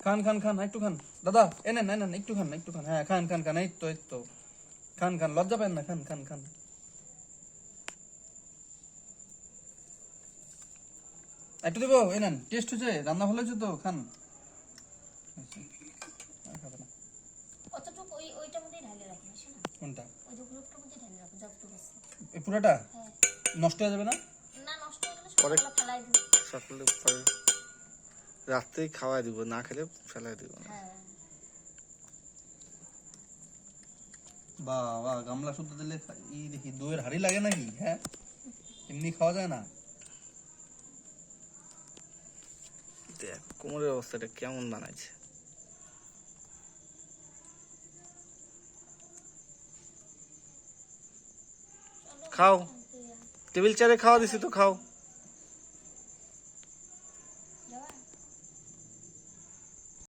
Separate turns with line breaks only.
খান খান খান একটু খান দাদা, এনেন এনেন একটু খান একটু খান। হ্যাঁ খান খান খান, এই তো এই তো, খান খান, লজ্জা পাবেন না, খান খান খান। একটু দেবো, এনেন, টেস্ট হয়েছে, রান্না ভালো হয়েছে তো, খান। আর খাবে না।
অতটুকু ওইটার মধ্যেই ঢালে রাখুন, আসে না?
কোনটা?
ওই যে গ্রুপটার মধ্যে ঢালে রাখুন যতটুকু আছে।
এই পুরোটা
হ্যাঁ।
নষ্ট হয়ে যাবে না?
না, নষ্ট হয়ে গেলে সকালবেলা ফেলাই দিন।
সকালে পরে রাত্রেই খাওয়াই দিব, না খেলে ফেলাই দিব না।
হ্যাঁ।
বাহ বাহ, গামলা শুদ্ধ দিলে ই দেখি দইয়ের হাড়ি লাগে নাকি? হ্যাঁ, এমনি খাওয়া যায় না।
দেখ কোমরের অবস্থাটা কেমন বানাইছে। খাও, টেবিল চেয়ারে খাওয়া দিছি তো, খাও।